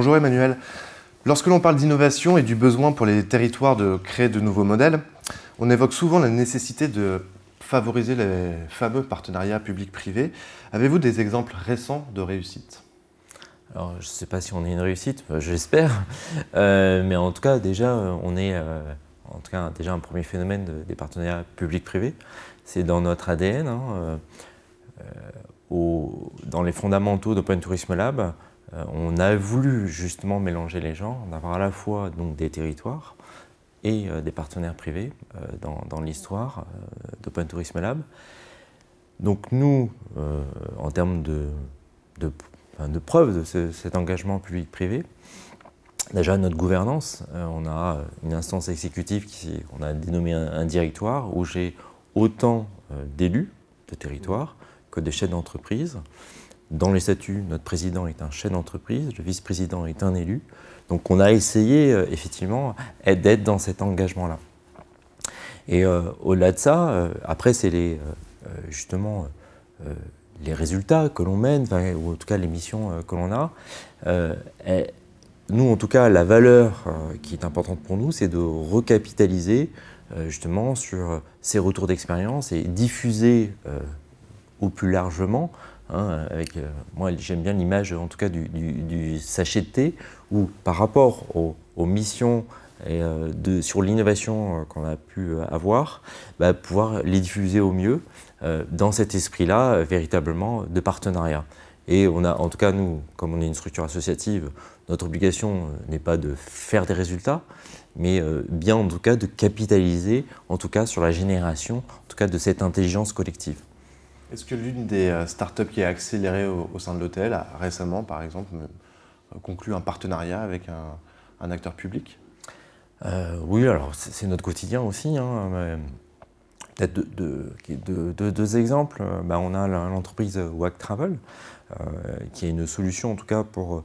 Bonjour Emmanuel. Lorsque l'on parle d'innovation et du besoin pour les territoires de créer de nouveaux modèles, on évoque souvent la nécessité de favoriser les fameux partenariats public-privé. Avez-vous des exemples récents de réussite? Alors, je ne sais pas si on est une réussite, j'espère, mais en tout cas, déjà, on est déjà un premier phénomène des partenariats publics-privés. C'est dans notre ADN. Dans les fondamentaux d'Open Tourism Lab, on a voulu justement mélanger les genres, d'avoir à la fois donc, des territoires et des partenaires privés dans l'histoire d'Open Tourism Lab. Donc nous, en termes de preuve de cet engagement public-privé, déjà notre gouvernance, on a une instance exécutive qu'on a dénommée un directoire où j'ai autant d'élus de territoire que de chefs d'entreprise. Dans les statuts, notre président est un chef d'entreprise, le vice-président est un élu. Donc on a essayé effectivement d'être dans cet engagement-là. Et au-delà de ça, après c'est justement les résultats que l'on mène, ou en tout cas les missions que l'on a. Nous, en tout cas, la valeur qui est importante pour nous, c'est de recapitaliser justement sur ces retours d'expérience et diffuser au plus largement. Moi, j'aime bien l'image, en tout cas, du sachet de thé, où par rapport aux missions et sur l'innovation qu'on a pu avoir, pouvoir les diffuser au mieux dans cet esprit-là, véritablement, de partenariat. Et on a, en tout cas, nous, comme on est une structure associative, notre obligation n'est pas de faire des résultats, mais bien, en tout cas, de capitaliser, en tout cas, sur la génération, en tout cas, de cette intelligence collective. Est-ce que l'une des startups qui a accéléré au sein de l'hôtel a récemment, par exemple, conclu un partenariat avec un acteur public? Oui, alors c'est notre quotidien aussi. Peut-être deux exemples. On a l'entreprise WAG Travel, qui est une solution, en tout cas, pour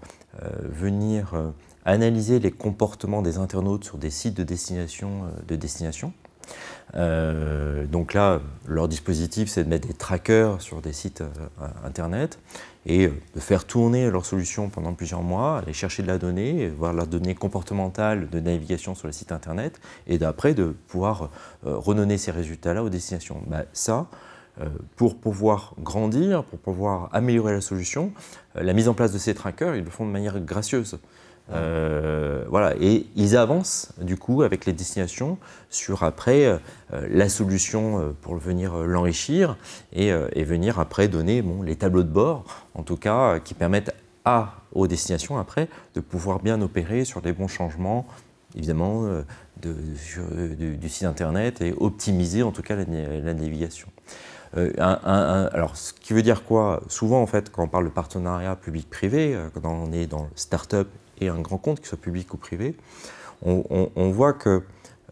venir analyser les comportements des internautes sur des sites de destination. Donc là, leur dispositif, c'est de mettre des trackers sur des sites internet et de faire tourner leur solution pendant plusieurs mois, aller chercher de la donnée, voir la donnée comportementale de navigation sur le site internet et d'après de pouvoir redonner ces résultats-là aux destinations. Pour pouvoir grandir, pour pouvoir améliorer la solution, la mise en place de ces trackers, ils le font de manière gracieuse. Voilà, et ils avancent du coup avec les destinations sur après la solution pour venir l'enrichir et venir après donner les tableaux de bord, en tout cas qui permettent aux destinations après de pouvoir bien opérer sur les bons changements, évidemment du site internet et optimiser en tout cas la navigation. Alors, ce qui veut dire quoi? Souvent, en fait, quand on parle de partenariat public-privé, quand on est dans le start-up et un grand compte, qu'il soit public ou privé, on voit que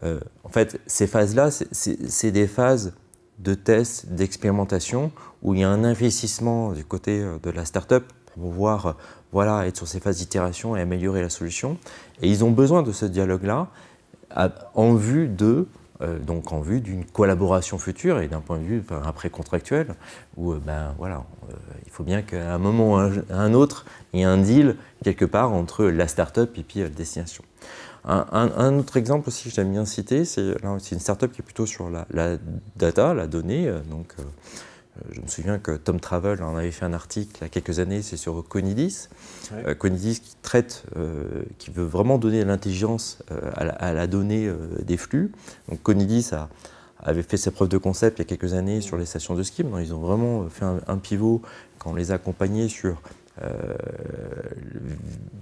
en fait, ces phases-là, c'est des phases de test, d'expérimentation, où il y a un investissement du côté de la start-up pour pouvoir être sur ces phases d'itération et améliorer la solution. Et ils ont besoin de ce dialogue-là en vue d'une collaboration future et d'un point de vue après contractuel, où il faut bien qu'à un moment ou à un autre, il y ait un deal quelque part entre la start-up et puis la destination. Un autre exemple aussi que j'aime bien citer, c'est une start-up qui est plutôt sur la data, la donnée. Je me souviens que Tom Travel en avait fait un article il y a quelques années, c'est sur Conidis. Ouais. Conidis qui veut vraiment donner de l'intelligence à la donnée des flux. Donc Conidis avait fait ses preuves de concept il y a quelques années sur les stations de ski. Ils ont vraiment fait un pivot quand on les a accompagnés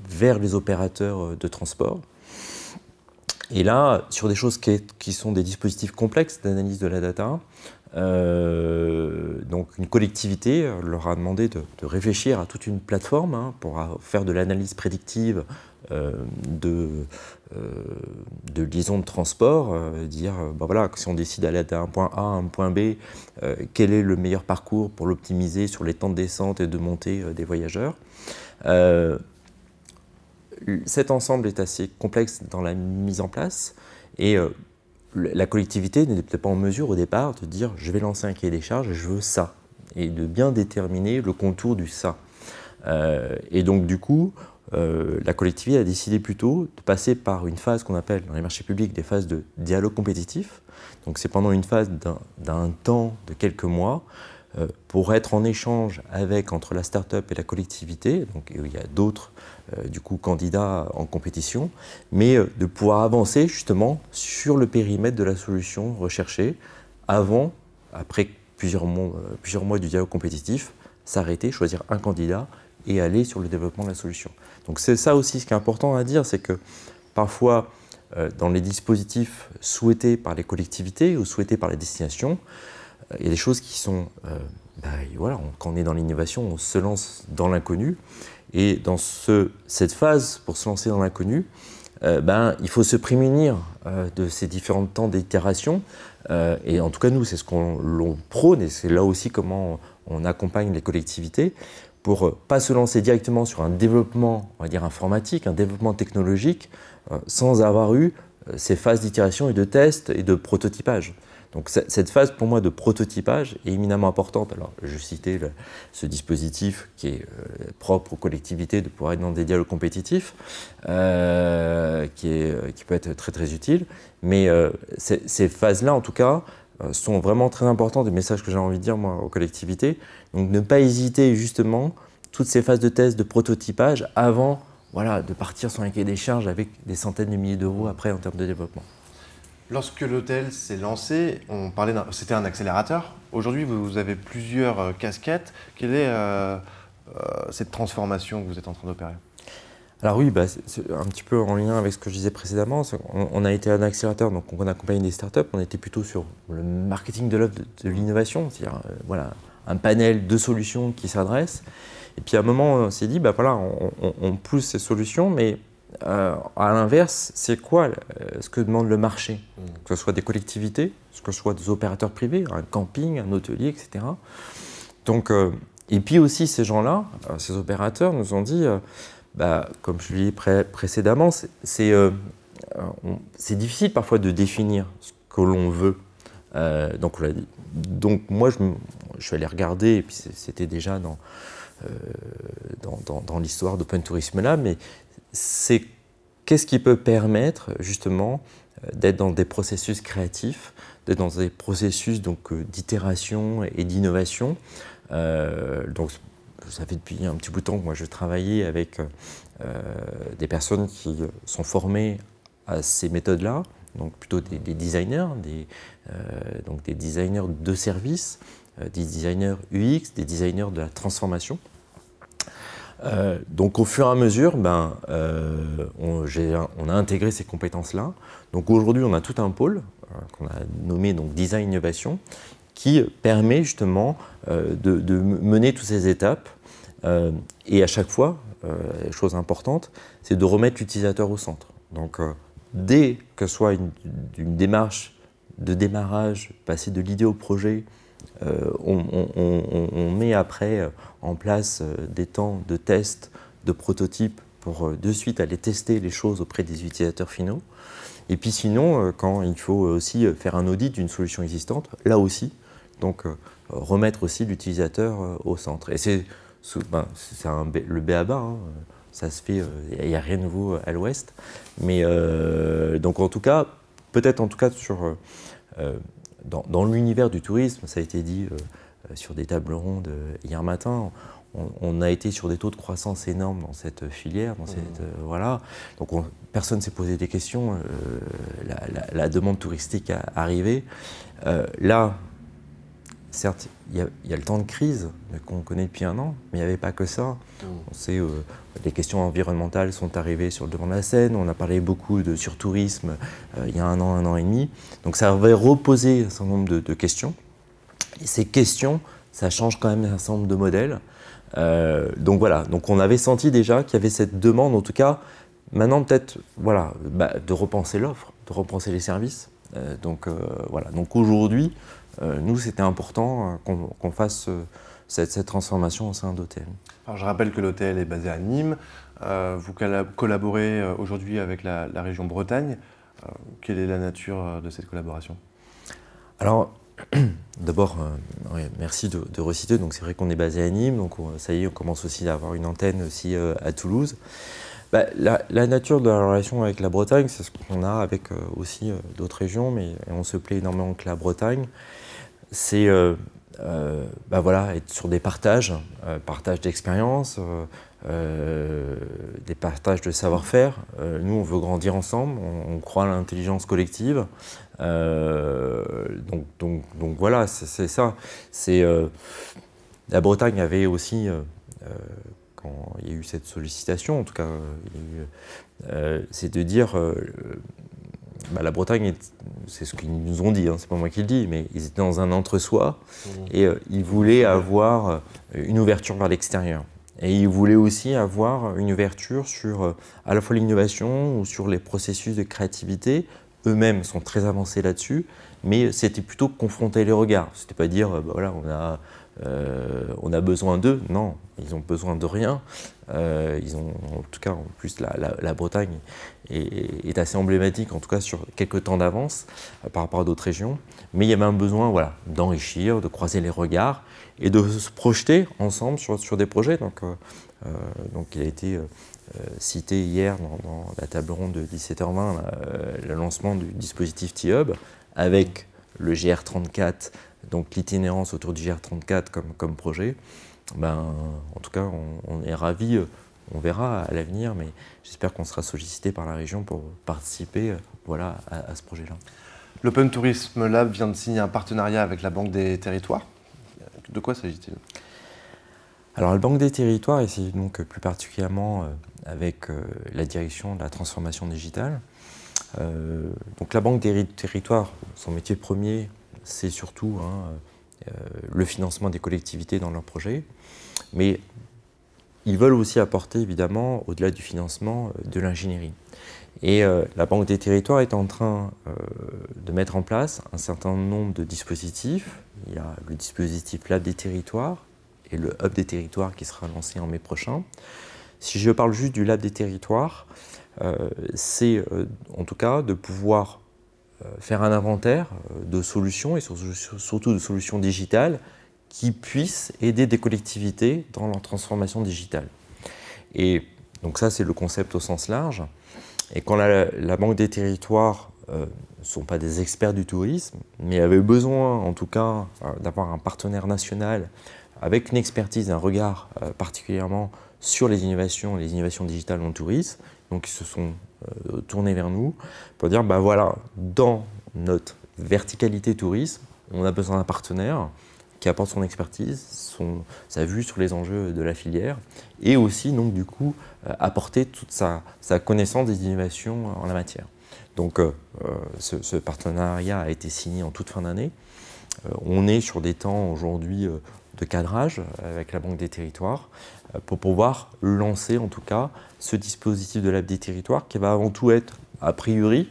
vers les opérateurs de transport. Et là, sur des choses qui sont des dispositifs complexes d'analyse de la data, donc une collectivité leur a demandé de réfléchir à toute une plateforme pour faire de l'analyse prédictive de liaison de transport, dire si on décide d'aller d'un point A à un point B, quel est le meilleur parcours pour l'optimiser sur les temps de descente et de montée des voyageurs. Cet ensemble est assez complexe dans la mise en place et la collectivité n'était peut-être pas en mesure au départ de dire je vais lancer un cahier des charges et je veux ça, et de bien déterminer le contour du ça. Et donc du coup, la collectivité a décidé plutôt de passer par une phase qu'on appelle dans les marchés publics des phases de dialogue compétitif. Donc c'est pendant une phase d'un temps de quelques mois pour être en échange entre la start-up et la collectivité. Donc il y a d'autres du coup candidats en compétition, mais de pouvoir avancer justement sur le périmètre de la solution recherchée après plusieurs mois du dialogue compétitif, s'arrêter, choisir un candidat et aller sur le développement de la solution. Donc c'est ça aussi ce qui est important à dire, c'est que parfois dans les dispositifs souhaités par les collectivités ou souhaités par les destinations, il y a des choses qui sont, voilà, quand on est dans l'innovation, on se lance dans l'inconnu. Et dans cette phase, pour se lancer dans l'inconnu, il faut se prémunir de ces différents temps d'itération. Et en tout cas, nous, c'est ce qu'on prône, et c'est là aussi comment on accompagne les collectivités, pour pas se lancer directement sur un développement, on va dire, informatique, un développement technologique, sans avoir eu ces phases d'itération et de test et de prototypage. Donc cette phase, pour moi, de prototypage est éminemment importante. Alors, je citais ce dispositif qui est propre aux collectivités de pouvoir être dans des dialogues compétitifs, qui peut être très très utile. Mais ces phases-là, en tout cas, sont vraiment très importantes, des messages que j'ai envie de dire, moi, aux collectivités. Donc ne pas hésiter, justement, toutes ces phases de test, de prototypage, avant de partir sur un cahier des charges avec des centaines de milliers d'euros après en termes de développement. Lorsque l'hôtel s'est lancé, c'était un accélérateur. Aujourd'hui, vous avez plusieurs casquettes. Quelle est cette transformation que vous êtes en train d'opérer? Alors oui, c'est un petit peu en lien avec ce que je disais précédemment. On a été un accélérateur, donc on accompagne des startups. On était plutôt sur le marketing de l'œuvre de l'innovation, c'est-à-dire un panel de solutions qui s'adressent. Et puis à un moment, on s'est dit, on pousse ces solutions, mais à l'inverse, c'est quoi ce que demande le marché? Que ce soit des collectivités, que ce soit des opérateurs privés, un camping, un hôtelier, etc. Donc, et puis aussi ces gens-là, ces opérateurs nous ont dit, comme je l'ai dit précédemment, c'est difficile parfois de définir ce que l'on veut. Donc moi, je suis allé regarder, et puis c'était déjà dans l'histoire d'Open Tourisme Lab, mais c'est qu'est-ce qui peut permettre justement d'être dans des processus créatifs, d'être dans des processus d'itération et d'innovation. Donc ça fait depuis un petit bout de temps que moi je travaillais avec des personnes qui sont formées à ces méthodes-là, donc plutôt des designers, donc des designers de services, des designers UX, des designers de la transformation. Donc au fur et à mesure, on a intégré ces compétences-là. Donc aujourd'hui, on a tout un pôle qu'on a nommé Design Innovation, qui permet justement de mener toutes ces étapes. Et à chaque fois, chose importante, c'est de remettre l'utilisateur au centre. Donc dès que ce soit une démarche de démarrage, passer de l'idée au projet, on met après en place des temps de test, de prototypes pour de suite aller tester les choses auprès des utilisateurs finaux. Et puis sinon, quand il faut aussi faire un audit d'une solution existante, là aussi, donc remettre aussi l'utilisateur au centre. Et c'est le b.a.-ba, hein, ça se fait, il n'y a rien de nouveau à l'ouest. Mais donc en tout cas, peut-être en tout cas sur... Dans l'univers du tourisme, ça a été dit sur des tables rondes hier matin, on a été sur des taux de croissance énormes dans cette filière, voilà. Donc personne ne s'est posé des questions, la demande touristique a arrivé. Là, certes, il y a le temps de crise qu'on connaît depuis un an, mais il n'y avait pas que ça. On sait, les questions environnementales sont arrivées sur le devant de la scène, on a parlé beaucoup de surtourisme il y a un an et demi. Donc ça avait reposé un certain nombre de questions. Et ces questions, ça change quand même un certain nombre de modèles. Donc voilà, donc on avait senti déjà qu'il y avait cette demande, en tout cas, maintenant peut-être de repenser l'offre, de repenser les services. Donc aujourd'hui, nous, c'était important qu'on fasse cette transformation au sein d'hôtel. Alors, je rappelle que l'hôtel est basé à Nîmes. Vous collaborez aujourd'hui avec la région Bretagne. Quelle est la nature de cette collaboration? Alors, D'abord, ouais, merci de reciter. Donc c'est vrai qu'on est basé à Nîmes, donc ça y est, on commence aussi à avoir une antenne aussi à Toulouse. Bah, la nature de la relation avec la Bretagne, c'est ce qu'on a avec aussi d'autres régions, mais on se plaît énormément que la Bretagne. C'est bah voilà, être sur des partages, partages d'expériences, des partages de savoir-faire. Nous, on veut grandir ensemble, on croit à l'intelligence collective. Donc voilà, c'est ça. La Bretagne avait aussi, quand il y a eu cette sollicitation, en tout cas, c'est de dire, bah, la Bretagne, c'est ce qu'ils nous ont dit, hein, c'est pas moi qui le dis, mais ils étaient dans un entre-soi et ils voulaient avoir une ouverture vers l'extérieur. Et ils voulaient aussi avoir une ouverture sur à la fois l'innovation ou sur les processus de créativité. Eux-mêmes sont très avancés là-dessus, mais c'était plutôt confronter les regards. C'était pas dire, bah voilà, on a besoin d'eux. Non, ils ont besoin de rien. Ils ont, en tout cas, en plus, la Bretagne est assez emblématique, en tout cas sur quelques temps d'avance par rapport à d'autres régions. Mais il y avait un besoin, voilà, d'enrichir, de croiser les regards et de se projeter ensemble sur des projets. Donc il a été cité hier dans la table ronde de 17h20, le lancement du dispositif T-Hub avec le GR34, donc l'itinérance autour du GR34 comme projet. Ben, en tout cas, on est ravis, on verra à l'avenir, mais j'espère qu'on sera sollicité par la région pour participer voilà, à ce projet-là. L'Open Tourism Lab vient de signer un partenariat avec la Banque des Territoires. De quoi s'agit-il? Alors, la Banque des Territoires, et c'est donc plus particulièrement avec la direction de la transformation digitale. Donc, la Banque des Territoires, son métier premier, c'est surtout le financement des collectivités dans leurs projets. Mais ils veulent aussi apporter, évidemment, au-delà du financement, de l'ingénierie. Et la Banque des Territoires est en train de mettre en place un certain nombre de dispositifs. Il y a le dispositif Lab des Territoires et le Hub des Territoires qui sera lancé en mai prochain. Si je parle juste du Lab des Territoires, c'est en tout cas de pouvoir faire un inventaire de solutions et surtout de solutions digitales qui puissent aider des collectivités dans leur transformation digitale. Et donc ça, c'est le concept au sens large. Et quand la Banque des Territoires ne sont pas des experts du tourisme, mais avaient besoin en tout cas d'avoir un partenaire national avec une expertise, un regard particulièrement sur les innovations digitales dans le tourisme, donc ils se sont tournés vers nous pour dire, bah voilà, dans notre verticalité tourisme, on a besoin d'un partenaire qui apporte son expertise, sa vue sur les enjeux de la filière, et aussi, donc, du coup, apporter toute sa connaissance des innovations en la matière. Donc, ce partenariat a été signé en toute fin d'année. On est sur des temps aujourd'hui de cadrage avec la Banque des Territoires pour pouvoir lancer, en tout cas, ce dispositif de Lab des Territoires qui va avant tout être, a priori,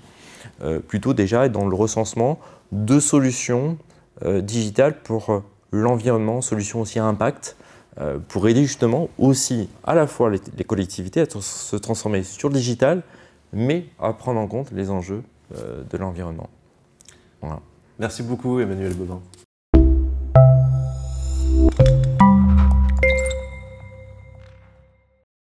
plutôt déjà être dans le recensement de solutions digitales pour l'environnement, solutions aussi à impact, pour aider justement aussi à la fois les collectivités à se transformer sur le digital, mais à prendre en compte les enjeux de l'environnement. Voilà. Merci beaucoup Emmanuel Bobin.